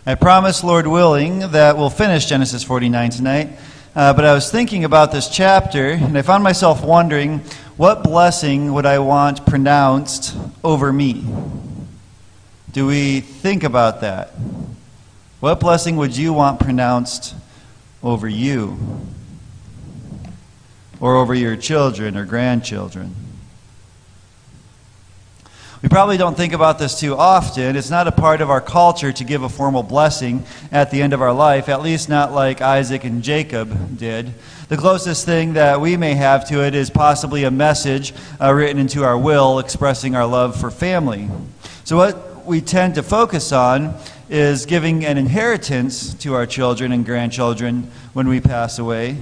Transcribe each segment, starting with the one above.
I promise, Lord willing, that we'll finish Genesis 49 tonight. But I was thinking about this chapter, and I found myself wondering, what blessing would I want pronounced over me? Do we think about that? What blessing would you want pronounced over you? Or over your children or grandchildren? We probably don't think about this too often. It's not a part of our culture to give a formal blessing at the end of our life, at least not like Isaac and Jacob did. The closest thing that we may have to it is possibly a message written into our will expressing our love for family. So what we tend to focus on is giving an inheritance to our children and grandchildren when we pass away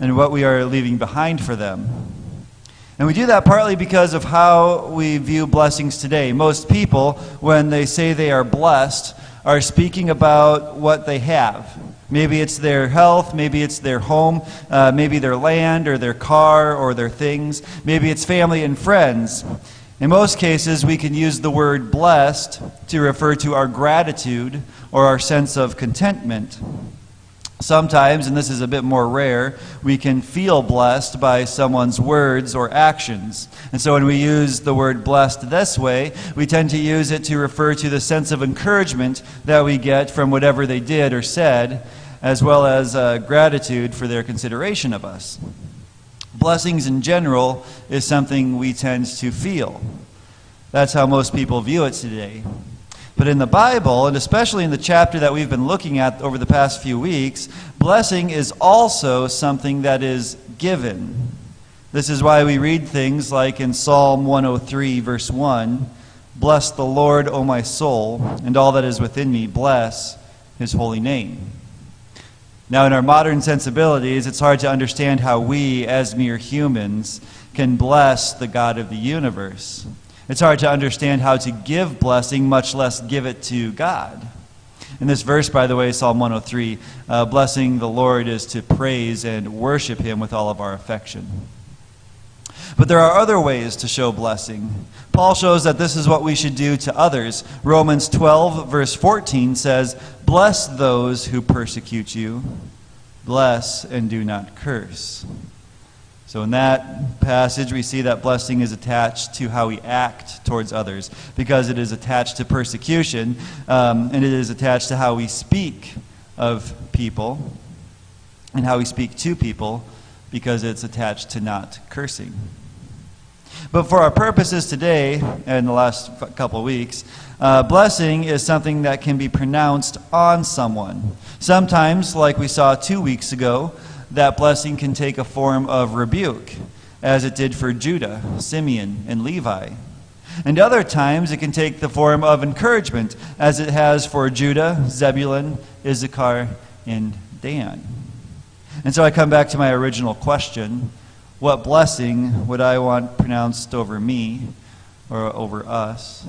and what we are leaving behind for them. And we do that partly because of how we view blessings today. Most people, when they say they are blessed, are speaking about what they have. Maybe it's their health, maybe it's their home, maybe their land or their car or their things. Maybe it's family and friends. In most cases, we can use the word blessed to refer to our gratitude or our sense of contentment. Sometimes, and this is a bit more rare, we can feel blessed by someone's words or actions. And so when we use the word blessed this way, we tend to use it to refer to the sense of encouragement that we get from whatever they did or said, as well as gratitude for their consideration of us. Blessings in general is something we tend to feel. That's how most people view it today. But in the Bible, and especially in the chapter that we've been looking at over the past few weeks, blessing is also something that is given. This is why we read things like in Psalm 103, verse 1, "Bless the Lord, O my soul, and all that is within me, bless his holy name." Now, in our modern sensibilities, it's hard to understand how we, as mere humans, can bless the God of the universe. It's hard to understand how to give blessing, much less give it to God. In this verse, by the way, Psalm 103, blessing the Lord is to praise and worship him with all of our affection. But there are other ways to show blessing. Paul shows that this is what we should do to others. Romans 12, verse 14 says, "Bless those who persecute you. Bless and do not curse." So in that passage, we see that blessing is attached to how we act towards others, because it is attached to persecution, and it is attached to how we speak of people and how we speak to people, because it's attached to not cursing. But for our purposes today, and the last couple of weeks, blessing is something that can be pronounced on someone. Sometimes, like we saw 2 weeks ago, that blessing can take a form of rebuke, as it did for Judah, Simeon, and Levi. And other times it can take the form of encouragement, as it has for Judah, Zebulun, Issachar, and Dan. And so I come back to my original question: what blessing would I want pronounced over me or over us?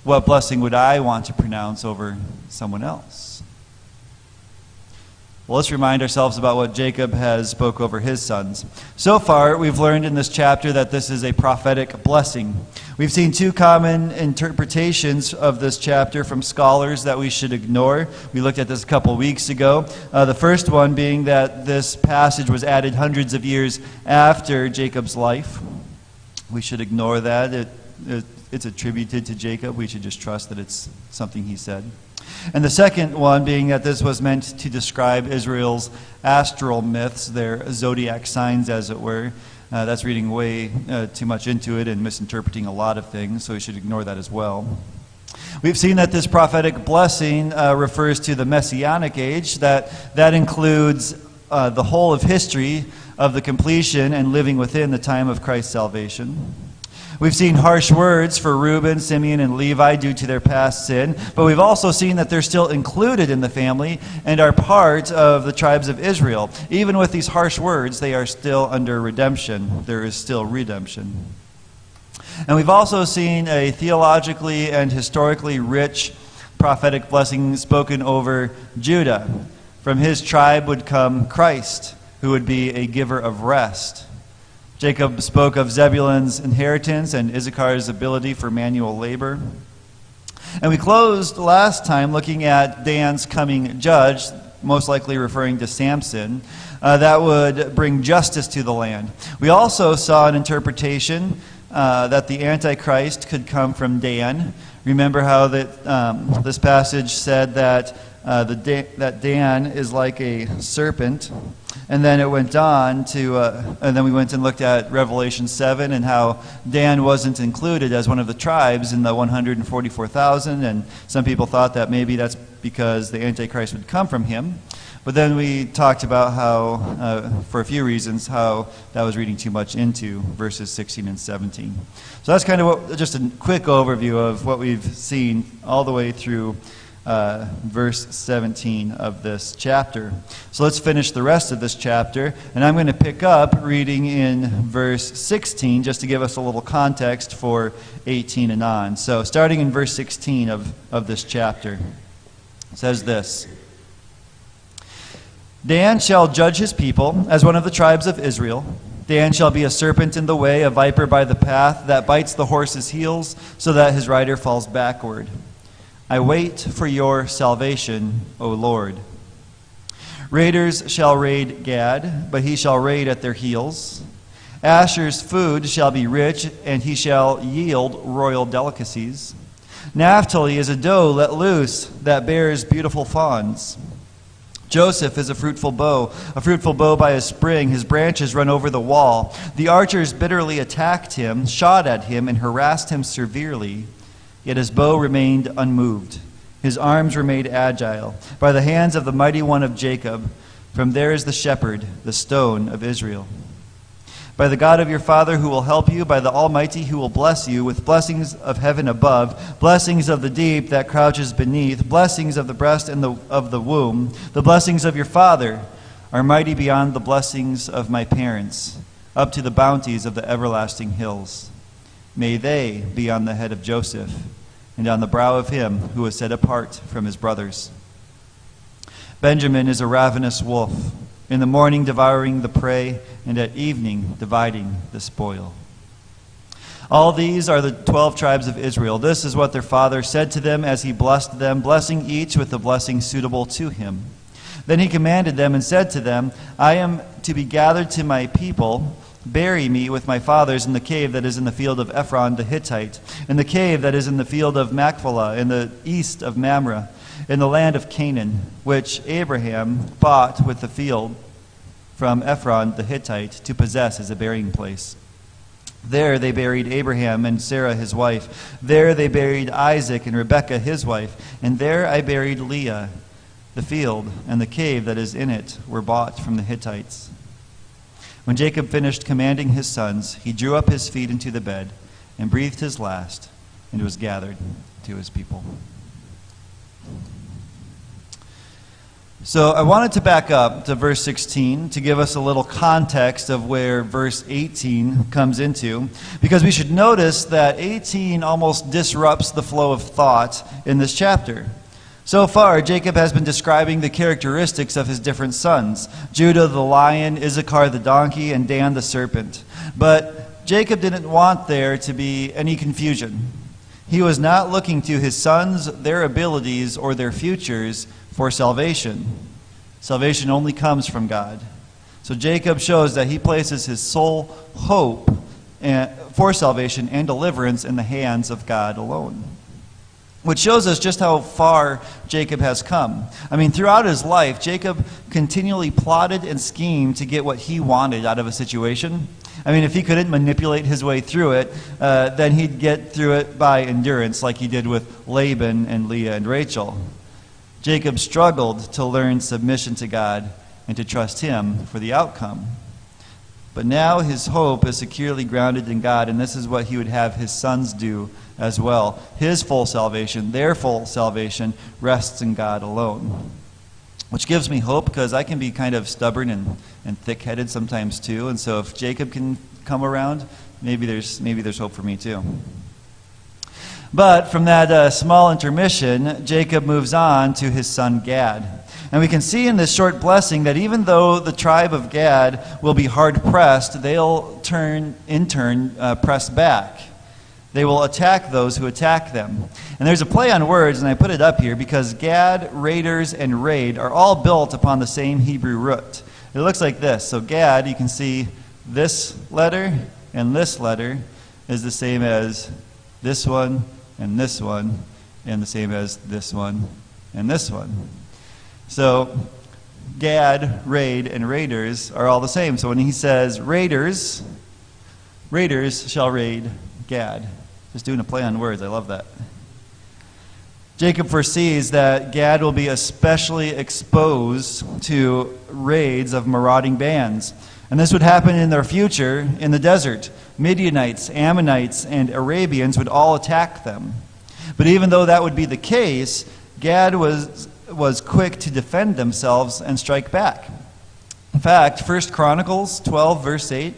What blessing would I want to pronounce over someone else? Well, let's remind ourselves about what Jacob has spoke over his sons. So far, we've learned in this chapter that this is a prophetic blessing. We've seen two common interpretations of this chapter from scholars that we should ignore. We looked at this a couple weeks ago. The first one being that this passage was added hundreds of years after Jacob's life. We should ignore that. It's attributed to Jacob. We should just trust that it's something he said. And the second one being that this was meant to describe Israel's astral myths, their zodiac signs, as it were. That's reading way too much into it and misinterpreting a lot of things, so we should ignore that as well. We've seen that this prophetic blessing refers to the Messianic age, that includes the whole of history of the completion and living within the time of Christ's salvation. We've seen harsh words for Reuben, Simeon, and Levi due to their past sin, but we've also seen that they're still included in the family and are part of the tribes of Israel. Even with these harsh words, they are still under redemption. There is still redemption. And we've also seen a theologically and historically rich prophetic blessing spoken over Judah. From his tribe would come Christ, who would be a giver of rest. Jacob spoke of Zebulun's inheritance and Issachar's ability for manual labor. And we closed last time looking at Dan's coming judge, most likely referring to Samson, that would bring justice to the land. We also saw an interpretation that the Antichrist could come from Dan. Remember how that this passage said that that Dan is like a serpent, and then it went on to, and then we went and looked at Revelation 7 and how Dan wasn't included as one of the tribes in the 144,000, and some people thought that maybe that's because the Antichrist would come from him. But then we talked about how, for a few reasons, how that was reading too much into verses 16 and 17. So that's kind of just a quick overview of what we've seen all the way through verse 17 of this chapter. So let's finish the rest of this chapter, and I'm going to pick up reading in verse 16 just to give us a little context for 18 and on. So starting in verse 16 of this chapter, it says this: Dan shall judge his people as one of the tribes of Israel. Dan shall be a serpent in the way, a viper by the path, that bites the horse's heels, so that his rider falls backward. I wait for your salvation, O Lord. Raiders shall raid Gad, but he shall raid at their heels. Asher's food shall be rich, and he shall yield royal delicacies. Naphtali is a doe let loose that bears beautiful fawns. Joseph is a fruitful bow by a spring. His branches run over the wall. The archers bitterly attacked him, shot at him, and harassed him severely. Yet his bow remained unmoved. His arms were made agile by the hands of the mighty one of Jacob. From there is the shepherd, the stone of Israel. By the God of your father who will help you, by the Almighty who will bless you with blessings of heaven above, blessings of the deep that crouches beneath, blessings of the breast and of the womb. The blessings of your father are mighty beyond the blessings of my parents, up to the bounties of the everlasting hills. May they be on the head of Joseph, and on the brow of him who was set apart from his brothers. Benjamin is a ravenous wolf, in the morning devouring the prey, and at evening dividing the spoil. All these are the 12 tribes of Israel. This is what their father said to them as he blessed them, blessing each with the blessing suitable to him. Then he commanded them and said to them, I am to be gathered to my people. Bury me with my fathers in the cave that is in the field of Ephron the Hittite, in the cave that is in the field of Machpelah, in the east of Mamre, in the land of Canaan, which Abraham bought with the field from Ephron the Hittite to possess as a burying place. There they buried Abraham and Sarah his wife. There they buried Isaac and Rebekah his wife. And there I buried Leah. The field and the cave that is in it were bought from the Hittites. When Jacob finished commanding his sons, he drew up his feet into the bed and breathed his last and was gathered to his people. So I wanted to back up to verse 16 to give us a little context of where verse 18 comes into, because we should notice that 18 almost disrupts the flow of thought in this chapter. So far, Jacob has been describing the characteristics of his different sons: Judah the lion, Issachar the donkey, and Dan the serpent. But Jacob didn't want there to be any confusion. He was not looking to his sons, their abilities, or their futures for salvation. Salvation only comes from God. So Jacob shows that he places his sole hope for salvation and deliverance in the hands of God alone, which shows us just how far Jacob has come. I mean, throughout his life, Jacob continually plotted and schemed to get what he wanted out of a situation. I mean, if he couldn't manipulate his way through it, then he'd get through it by endurance, like he did with Laban and Leah and Rachel. Jacob struggled to learn submission to God and to trust him for the outcome. But now his hope is securely grounded in God, and this is what he would have his sons do as well. His full salvation, their full salvation, rests in God alone. Which gives me hope, because I can be kind of stubborn and thick-headed sometimes too. And so if Jacob can come around, maybe there's hope for me too. But from that small intermission, Jacob moves on to his son Gad. And we can see in this short blessing that even though the tribe of Gad will be hard-pressed, they'll in turn press back. They will attack those who attack them. And there's a play on words, and I put it up here because Gad, raiders, and raid are all built upon the same Hebrew root. It looks like this. So Gad, you can see this letter and this letter is the same as this one, and the same as this one, and this one. So Gad, raid, and raiders are all the same. So when he says raiders shall raid Gad. Just doing a play on words. I love that. Jacob foresees that Gad will be especially exposed to raids of marauding bands. And this would happen in their future in the desert. Midianites, Ammonites, and Arabians would all attack them. But even though that would be the case, Gad was quick to defend themselves and strike back. In fact, 1 Chronicles 12, verse 8,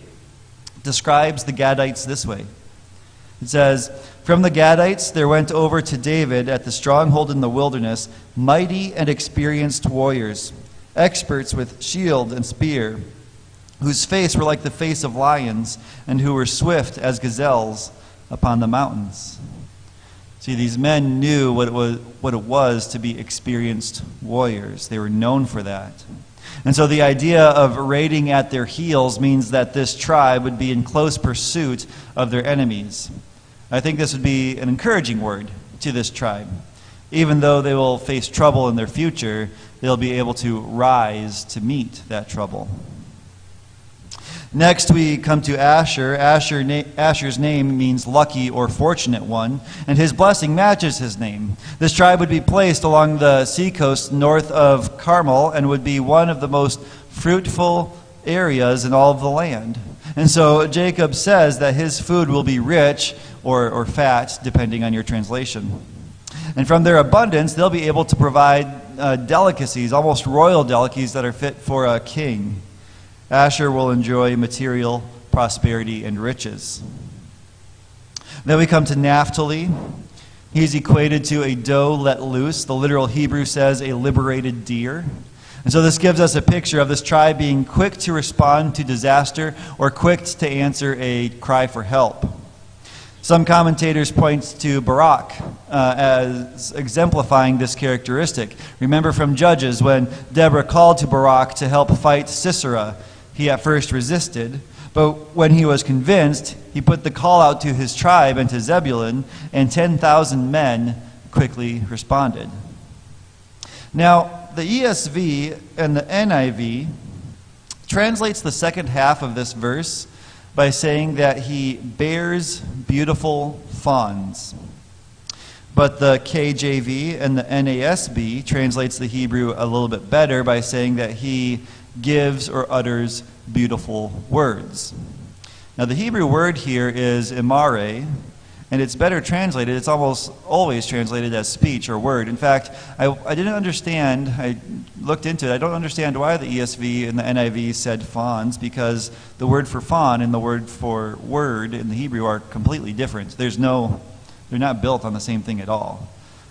describes the Gadites this way. It says, "From the Gadites there went over to David at the stronghold in the wilderness mighty and experienced warriors, experts with shield and spear, whose face were like the face of lions, and who were swift as gazelles upon the mountains." See, these men knew what it was to be experienced warriors. They were known for that. And so the idea of raiding at their heels means that this tribe would be in close pursuit of their enemies. I think this would be an encouraging word to this tribe. Even though they will face trouble in their future, they'll be able to rise to meet that trouble. Next, we come to Asher. Asher's name means lucky or fortunate one, and his blessing matches his name. This tribe would be placed along the seacoast north of Carmel and would be one of the most fruitful areas in all of the land. And so Jacob says that his food will be rich or fat, depending on your translation. And from their abundance, they'll be able to provide delicacies, almost royal delicacies that are fit for a king. Asher will enjoy material prosperity and riches. Then we come to Naphtali. He's equated to a doe let loose. The literal Hebrew says a liberated deer. And so this gives us a picture of this tribe being quick to respond to disaster or quick to answer a cry for help. Some commentators point to Barak as exemplifying this characteristic. Remember from Judges when Deborah called to Barak to help fight Sisera. He at first resisted, but when he was convinced, he put the call out to his tribe and to Zebulun, and 10,000 men quickly responded. Now, the ESV and the NIV translates the second half of this verse by saying that he bears beautiful fawns. But the KJV and the NASB translates the Hebrew a little bit better by saying that he gives or utters beautiful words. Now the Hebrew word here is imare, and it's better translated. It's almost always translated as speech or word. In fact, I didn't understand, I looked into it, I don't understand why the ESV and the NIV said fawns, because the word for fawn and the word for word in the Hebrew are completely different. They're not built on the same thing at all.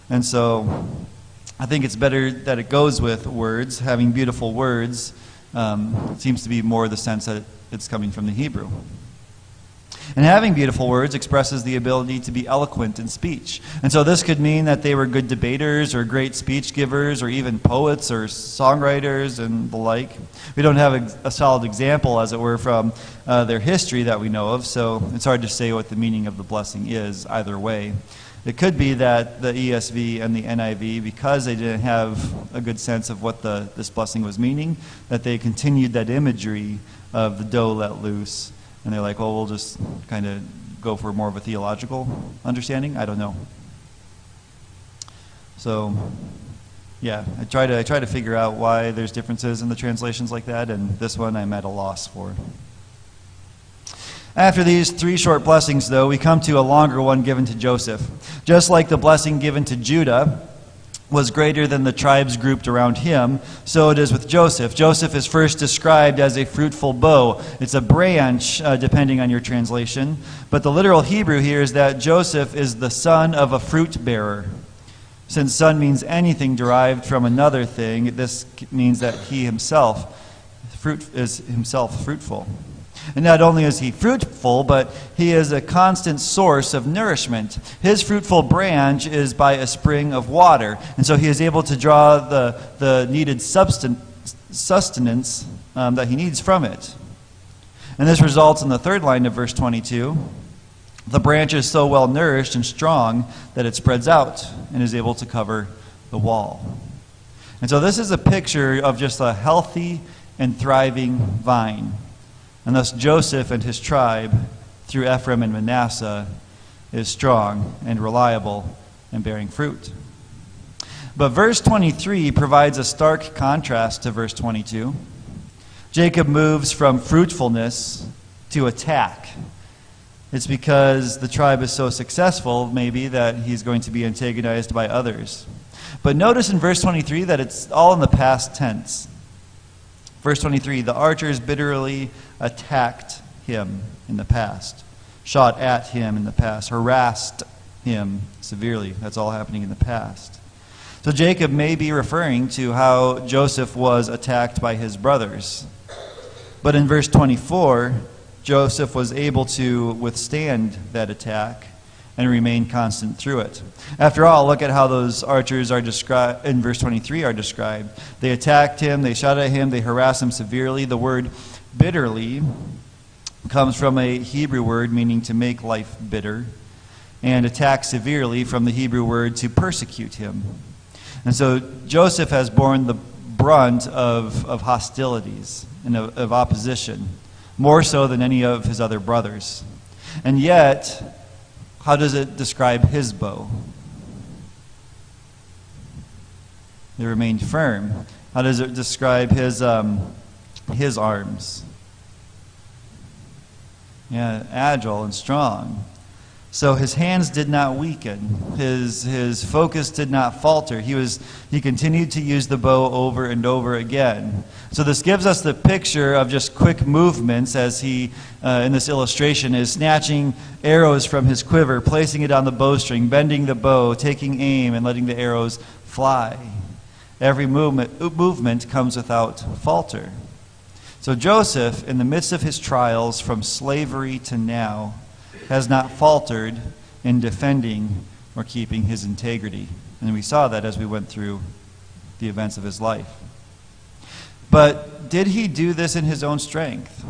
And so I think it's better that it goes with words. Having beautiful words seems to be more the sense that it's coming from the Hebrew. And having beautiful words expresses the ability to be eloquent in speech. And so this could mean that they were good debaters or great speech givers or even poets or songwriters and the like. We don't have a solid example, as it were, from their history that we know of, so it's hard to say what the meaning of the blessing is either way. It could be that the ESV and the NIV, because they didn't have a good sense of what this blessing was meaning, that they continued that imagery of the doe let loose. And they're like, well, we'll just kind of go for more of a theological understanding. I don't know. So, yeah, I try to figure out why there's differences in the translations like that, and this one I'm at a loss for. After these three short blessings, though, we come to a longer one given to Joseph. Just like the blessing given to Judah was greater than the tribes grouped around him, so it is with Joseph. Joseph is first described as a fruitful bow. It's a branch, depending on your translation. But the literal Hebrew here is that Joseph is the son of a fruit bearer. Since son means anything derived from another thing, this means that he himself is himself fruitful. And not only is he fruitful, but he is a constant source of nourishment. His fruitful branch is by a spring of water, and so he is able to draw the needed sustenance that he needs from it. And this results in the third line of verse 22. The branch is so well nourished and strong that it spreads out and is able to cover the wall. And so this is a picture of just a healthy and thriving vine. And thus Joseph and his tribe, through Ephraim and Manasseh, is strong and reliable and bearing fruit. But verse 23 provides a stark contrast to verse 22. Jacob moves from fruitfulness to attack. It's because the tribe is so successful, maybe, that he's going to be antagonized by others. But notice in verse 23 that it's all in the past tense. Verse 23, the archers bitterly attacked him in the past, shot at him in the past, harassed him severely. That's all happening in the past. So Jacob may be referring to how Joseph was attacked by his brothers. But in verse 24, Joseph was able to withstand that attack and remain constant through it. After all, look at how those archers are described in verse 23 are described. They attacked him, they shot at him, they harassed him severely. The word bitterly comes from a Hebrew word meaning to make life bitter, and attack severely from the Hebrew word to persecute him. And so Joseph has borne the brunt of hostilities and of opposition, more so than any of his other brothers. And yet, how does it describe his bow? They remained firm. How does it describe his arms? Yeah, agile and strong. So his hands did not weaken. His focus did not falter. He continued to use the bow over and over again. So this gives us the picture of just quick movements as he, in this illustration, is snatching arrows from his quiver, placing it on the bowstring, bending the bow, taking aim, and letting the arrows fly. Every movement comes without falter. So Joseph, in the midst of his trials from slavery to now, has not faltered in defending or keeping his integrity. And we saw that as we went through the events of his life. But did he do this in his own strength?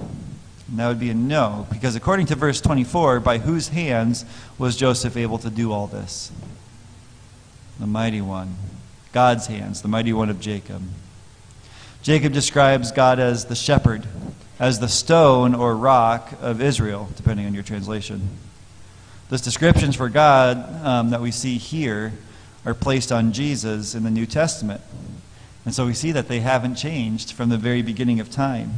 And that would be a no, because according to verse 24, by whose hands was Joseph able to do all this? The mighty one. God's hands, the mighty one of Jacob. Jacob describes God as the shepherd, as the stone or rock of Israel, depending on your translation. Those descriptions for God that we see here are placed on Jesus in the New Testament. And so we see that they haven't changed from the very beginning of time.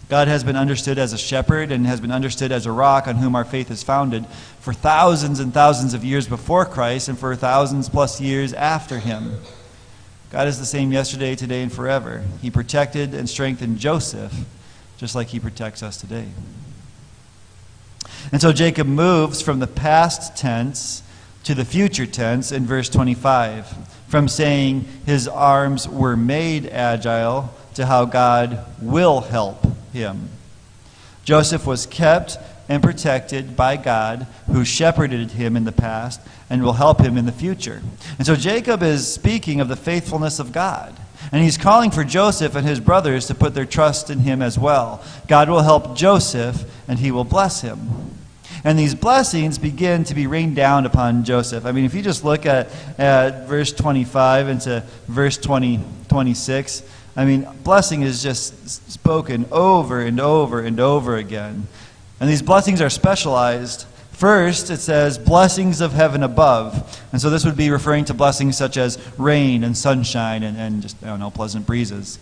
God has been understood as a shepherd and has been understood as a rock on whom our faith is founded for thousands and thousands of years before Christ and for thousands plus years after him. God is the same yesterday, today, and forever. He protected and strengthened Joseph just like he protects us today. And so Jacob moves from the past tense to the future tense in verse 25, from saying his arms were made agile to how God will help him. Joseph was kept and protected by God, who shepherded him in the past and will help him in the future. And so Jacob is speaking of the faithfulness of God. And he's calling for Joseph and his brothers to put their trust in him as well. God will help Joseph, and he will bless him. And these blessings begin to be rained down upon Joseph. I mean, if you just look at verse 25 into verse 26, I mean, blessing is just spoken over and over and over again. And these blessings are specialized. First, it says, blessings of heaven above. And so this would be referring to blessings such as rain and sunshine and just, pleasant breezes.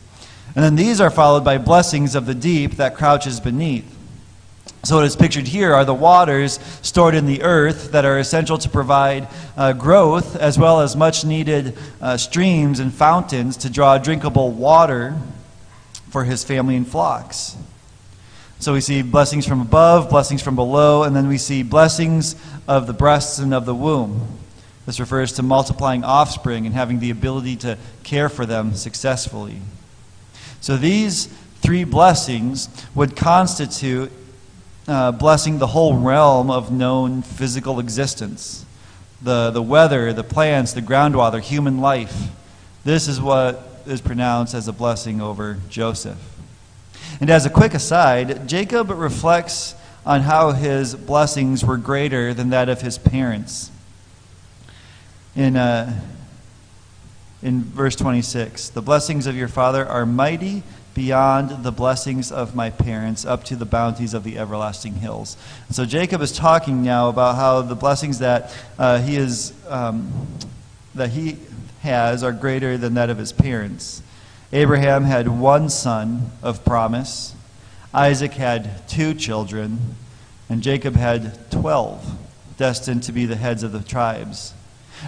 And then these are followed by blessings of the deep that crouches beneath. So what is pictured here are the waters stored in the earth that are essential to provide growth, as well as much needed streams and fountains to draw drinkable water for his family and flocks. So we see blessings from above, blessings from below, and then we see blessings of the breasts and of the womb. This refers to multiplying offspring and having the ability to care for them successfully. So these three blessings would constitute blessing the whole realm of known physical existence. The weather, the plants, the groundwater, human life. This is what is pronounced as a blessing over Joseph. And as a quick aside, Jacob reflects on how his blessings were greater than that of his parents. In verse 26, the blessings of your father are mighty beyond the blessings of my parents, up to the bounties of the everlasting hills. And so Jacob is talking now about how the blessings that he has are greater than that of his parents. Abraham had one son of promise. Isaac had 2 children, and Jacob had 12, destined to be the heads of the tribes.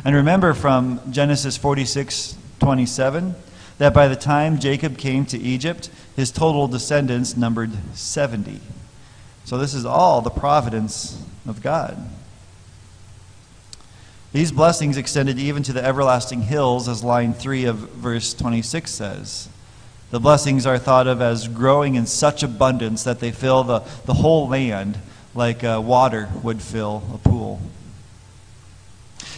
And remember from Genesis 46:27 that by the time Jacob came to Egypt, his total descendants numbered 70. So this is all the providence of God. These blessings extended even to the everlasting hills, as line 3 of verse 26 says. The blessings are thought of as growing in such abundance that they fill the whole land like water would fill a pool.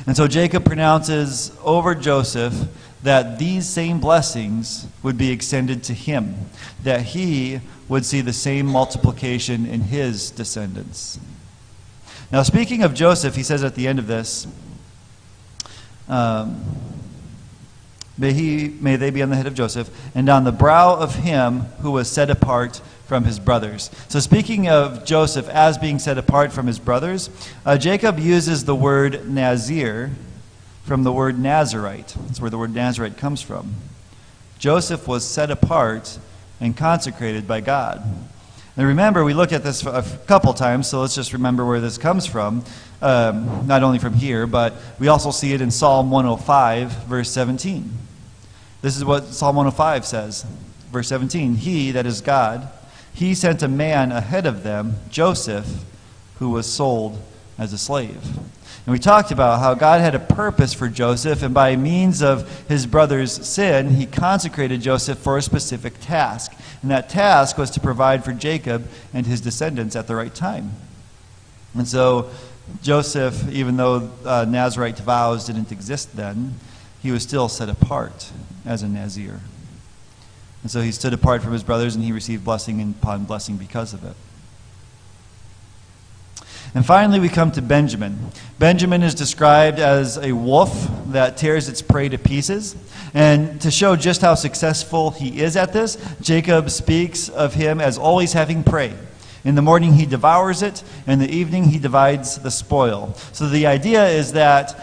And so Jacob pronounces over Joseph that these same blessings would be extended to him, that he would see the same multiplication in his descendants. Now, speaking of Joseph, he says at the end of this, may they be on the head of Joseph, and on the brow of him who was set apart from his brothers. So speaking of Joseph as being set apart from his brothers, Jacob uses the word Nazir from the word Nazarite. That's where the word Nazarite comes from. Joseph was set apart and consecrated by God. And remember, we looked at this a couple times, so let's just remember where this comes from. Not only from here, but we also see it in Psalm 105, verse 17. This is what Psalm 105 says. Verse 17, He, that is God, He sent a man ahead of them, Joseph, who was sold as a slave. And we talked about how God had a purpose for Joseph, and by means of his brother's sin, he consecrated Joseph for a specific task. And that task was to provide for Jacob and his descendants at the right time. And so Joseph, even though Nazarite vows didn't exist then, he was still set apart as a Nazir. And so he stood apart from his brothers, and he received blessing upon blessing because of it. And finally, we come to Benjamin. Benjamin is described as a wolf that tears its prey to pieces. And to show just how successful he is at this, Jacob speaks of him as always having prey. In the morning he devours it, and in the evening he divides the spoil. So the idea is that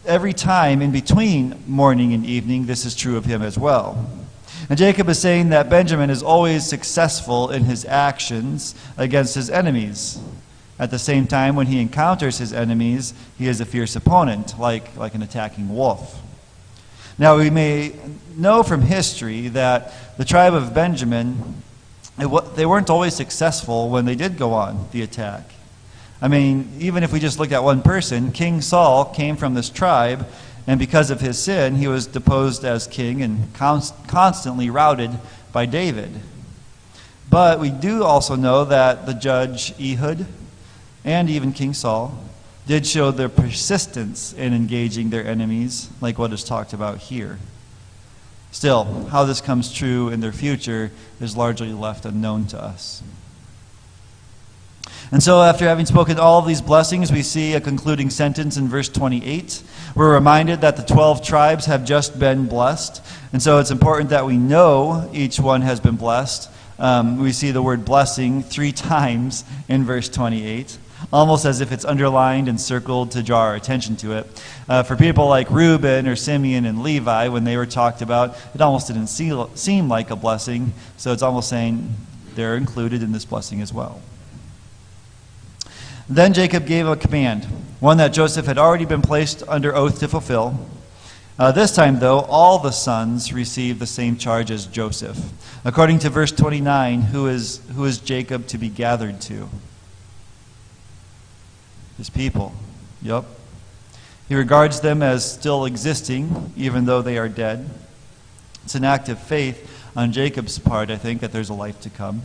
every time in between morning and evening, this is true of him as well. And Jacob is saying that Benjamin is always successful in his actions against his enemies. At the same time, when he encounters his enemies, he is a fierce opponent, like an attacking wolf. Now, we may know from history that the tribe of Benjamin, they weren't always successful when they did go on the attack. I mean, even if we just look at one person, King Saul came from this tribe, and because of his sin, he was deposed as king and constantly routed by David. But we do also know that the judge Ehud and even King Saul did show their persistence in engaging their enemies, like what is talked about here. Still, how this comes true in their future is largely left unknown to us. And so after having spoken all of these blessings, we see a concluding sentence in verse 28. We're reminded that the 12 tribes have just been blessed. And so it's important that we know each one has been blessed. We see the word blessing 3 times in verse 28, almost as if it's underlined and circled to draw our attention to it. For people like Reuben or Simeon and Levi, when they were talked about, it almost didn't seem like a blessing. So it's almost saying they're included in this blessing as well. Then Jacob gave a command, one that Joseph had already been placed under oath to fulfill. This time, though, all the sons received the same charge as Joseph. According to verse 29, who is Jacob to be gathered to? His people. Yep. He regards them as still existing, even though they are dead. It's an act of faith on Jacob's part, I think, that there's a life to come.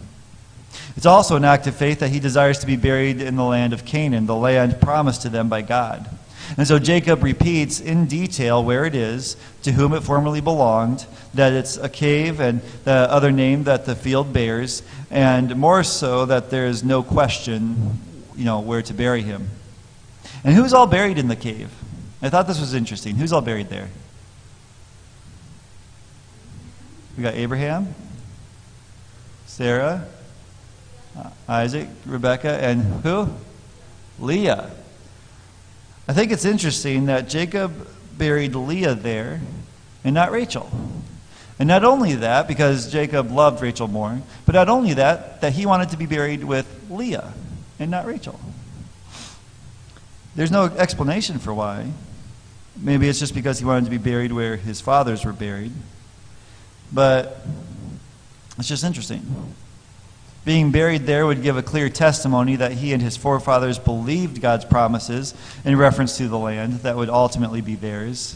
It's also an act of faith that he desires to be buried in the land of Canaan, the land promised to them by God. And so Jacob repeats in detail where it is, to whom it formerly belonged, that it's a cave and the other name that the field bears, and more so that there's no question, where to bury him. And who's all buried in the cave? I thought this was interesting. Who's all buried there? We got Abraham, Sarah, Isaac, Rebekah, and who? Leah. I think it's interesting that Jacob buried Leah there and not Rachel. And not only that, because Jacob loved Rachel more, but not only that he wanted to be buried with Leah and not Rachel. There's no explanation for why. Maybe it's just because he wanted to be buried where his fathers were buried. But it's just interesting. Being buried there would give a clear testimony that he and his forefathers believed God's promises in reference to the land that would ultimately be theirs.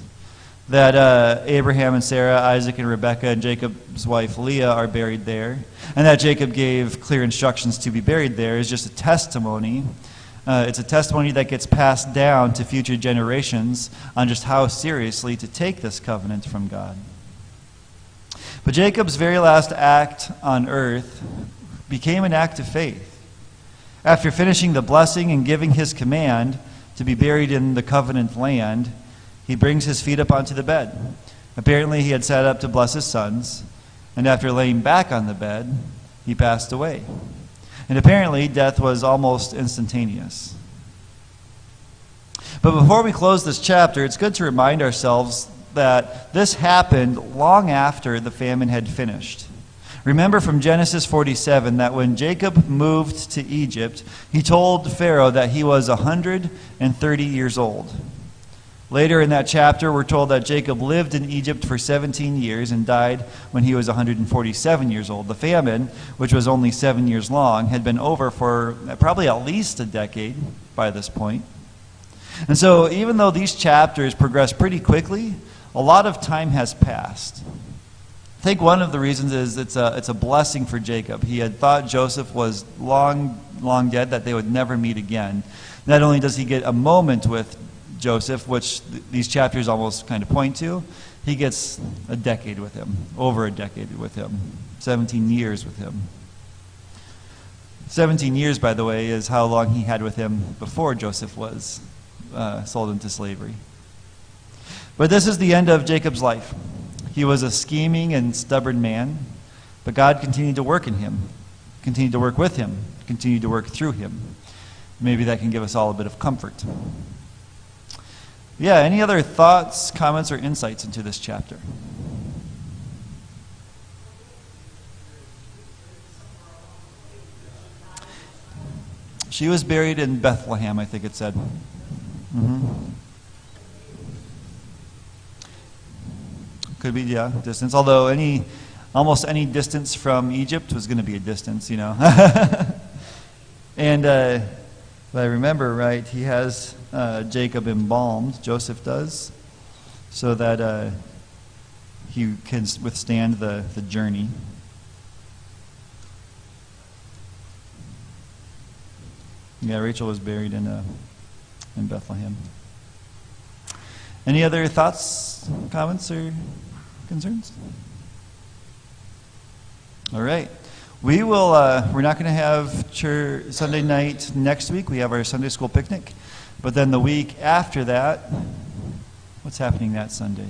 That Abraham and Sarah, Isaac and Rebekah, and Jacob's wife Leah are buried there. And that Jacob gave clear instructions to be buried there is just a testimony. It's a testimony that gets passed down to future generations on just how seriously to take this covenant from God. But Jacob's very last act on earth became an act of faith. After finishing the blessing and giving his command to be buried in the covenant land, he brings his feet up onto the bed. Apparently he had sat up to bless his sons, and after laying back on the bed, he passed away. And apparently death was almost instantaneous. But before we close this chapter, it's good to remind ourselves that this happened long after the famine had finished. Remember from Genesis 47 that when Jacob moved to Egypt, he told Pharaoh that he was 130 years old. Later in that chapter, we're told that Jacob lived in Egypt for 17 years and died when he was 147 years old. The famine, which was only 7 years long, had been over for probably at least a decade by this point. And so even though these chapters progress pretty quickly, a lot of time has passed. I think one of the reasons is it's a blessing for Jacob. He had thought Joseph was long dead, that they would never meet again. Not only does he get a moment with Joseph, which these chapters almost kind of point to, he gets a decade with him, over a decade with him, 17 years with him. 17 years, by the way, is how long he had with him before Joseph was sold into slavery. But this is the end of Jacob's life. He was a scheming and stubborn man, but God continued to work in him, continued to work with him, continued to work through him. Maybe that can give us all a bit of comfort. Yeah, any other thoughts, comments, or insights into this chapter? She was buried in Bethlehem, I think it said. Could be, yeah, distance. Although almost any distance from Egypt was going to be a distance, And if I remember right, he has Jacob embalmed, Joseph does, so that he can withstand the journey. Yeah, Rachel was buried in Bethlehem. Any other thoughts, comments, or concerns? All right. We're not going to have church Sunday night next week. We have our Sunday school picnic. But then the week after that, what's happening that Sunday?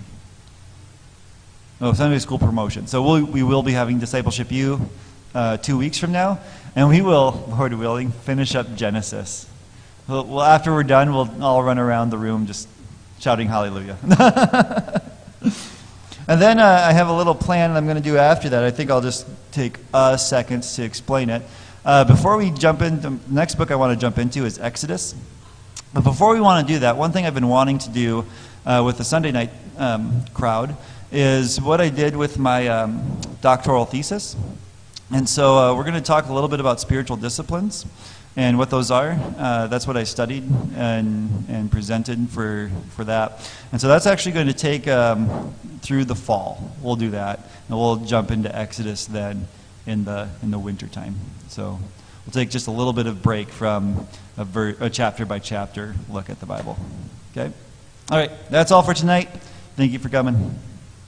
Oh, Sunday school promotion. So we will be having Discipleship U 2 weeks from now. And we will, Lord willing, finish up Genesis. Well, after we're done, we'll all run around the room just shouting hallelujah. And then I have a little plan I'm going to do after that. I think I'll just take a second to explain it. Before we jump into the next book I want to jump into is Exodus. But before we want to do that, one thing I've been wanting to do with the Sunday night crowd is what I did with my doctoral thesis. And so we're going to talk a little bit about spiritual disciplines and what those are. That's what I studied and presented for that. And so that's actually going to take through the fall. We'll do that. And we'll jump into Exodus then in the winter time. So we'll take just a little bit of break from a chapter by chapter look at the Bible. Okay? All right, that's all for tonight. Thank you for coming.